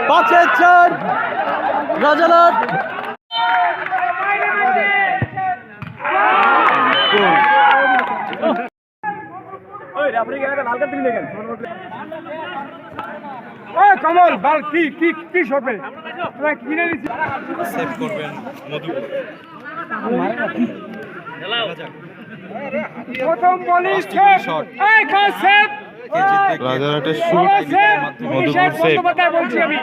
5-4 রাজারহাট। কমল বাল কি কি কি শপে কিনে দিচ্ছি সেভ করবেন মধু। প্রথম বলি সেভ এই কাজ সেভ রাজারহাটের শুট মধুপুর সেভ। বলছি আমি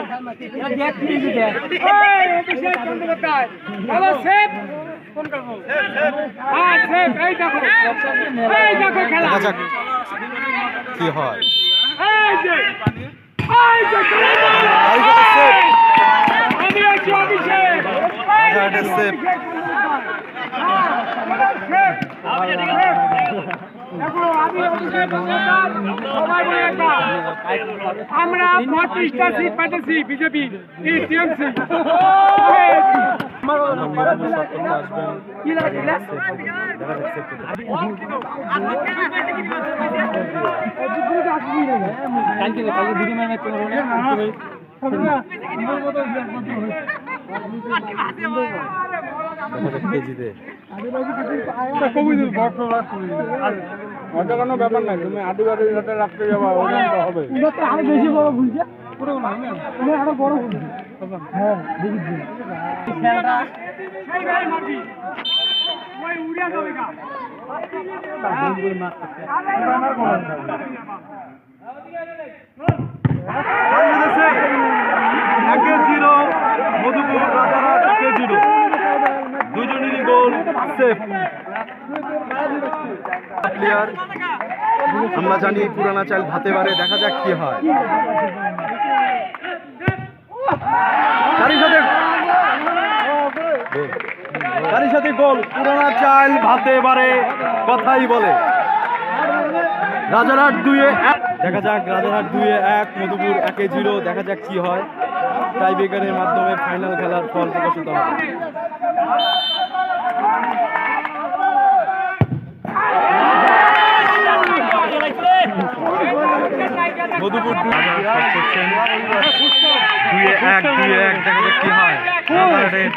অভিষেক বন্দ্যোপাধ্যায় ভালো সেভ হ্যাঁ সেভ এই দেখো খেলা দেখা যাক কি হয়। এই যে আমি আছি অভিষেক রাজারহাটের সেভ। আমরা 35টা সিট পাইতেছি বিজেপি টিএমসি। কেজিতে কোনো ব্যাপার নাই, তুমি আদিবাসী সাথে রাখতে যাবো হবে আরো বেশি বড় ভুলছে আরো বড় ভুলছে। হ্যাঁ মধুপুর রাজারহাট 0 দুজনেরই গোল সেভ। প্লেয়ার আমরা জানি পুরানা চাল ভাতে বারে, দেখা যাক কি হয়। তারই সাথে গোল, পুরানা চাল ভাতে বারে কথাই বলে। রাজারহাট 2-1, দেখা যাক রাজারহাট 2-1 মধুপুর 1-0, দেখা যাক কি হয়। টাই ব্রেকারের মাধ্যমে ফাইনাল খেলার ফল প্রকাশিত হবে। মধুপুর 2-1, দেখা যাক কি হয়। রাজারহাটের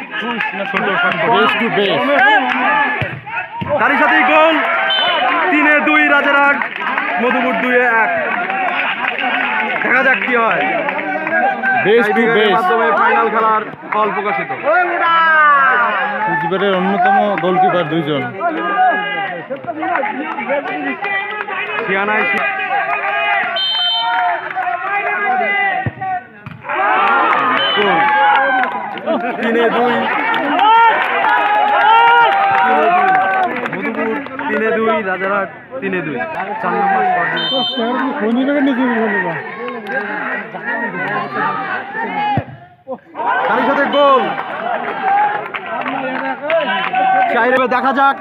তারই সাথেই গোল 3-2 রাজারহাট মধুপুর 2-1, দেখা যাক কি হয়। মাধ্যমে ফাইনাল খেলার ফল প্রকাশিত। কুচবিহারের অন্যতম গোলকিপার দুইজন সিয়ানায় 3-2 মধুপুর 3-2 রাজারহাট 3-2। 4 নম্বর তার সাথে গোল 4, দেখা যাক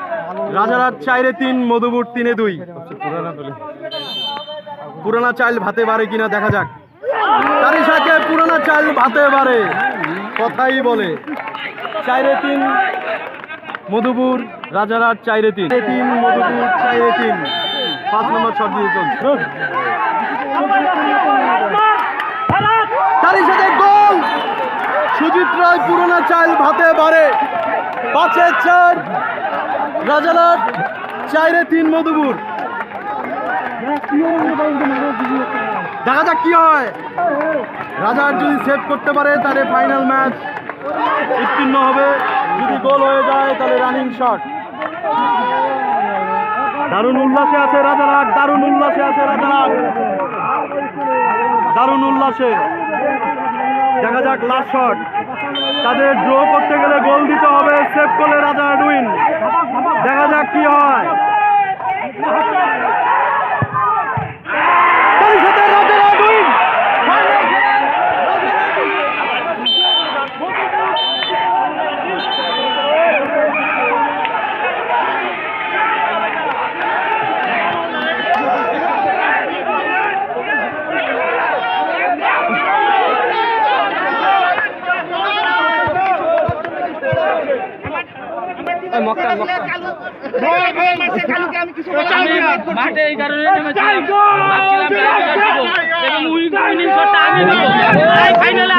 রাজারহাট 4-3 মধুপুর 3-2। পুরানা চাল ভাতে বারে কিনা দেখা যাক। তারই সাথে পুরানা চাল ভাতে বারে কথাই বলে। 4-3 মধুপুর রাজারহাট 4-3 মধুপুর 4-3। 5 নম্বর শট দিয়ে চলছে। তারই সাথে গোল সুজিত রায়, পুরানা চাল ভাতে বারে 5-4 রাজারহাট 4-3 মধুপুর। দেখা যাক কি হয়। রাজারহাট যদি সেভ করতে পারে তাহলে ফাইনাল ম্যাচ উত্তীর্ণ হবে, যদি গোল হয়ে যায় তাহলে রানিং শট। দারুণ উল্লাসে আছে রাজারহাট, দারুণ উল্লাসে আছে রাজারহাট, দারুণ উল্লাসে। দেখা যাক লাস্ট শট, তাদের ড্র করতে গেলে গোল দিতে হবে, সেভ করলে রাজারহাট উইন। দেখা যাক কি হয়। রাজারহাট উইন। মাঠে এই কারণে নেমেছিলাম, ভাবছিলাম টাইগার দিব এবং উইনিং শটটা আমি দিব। ফাইনালে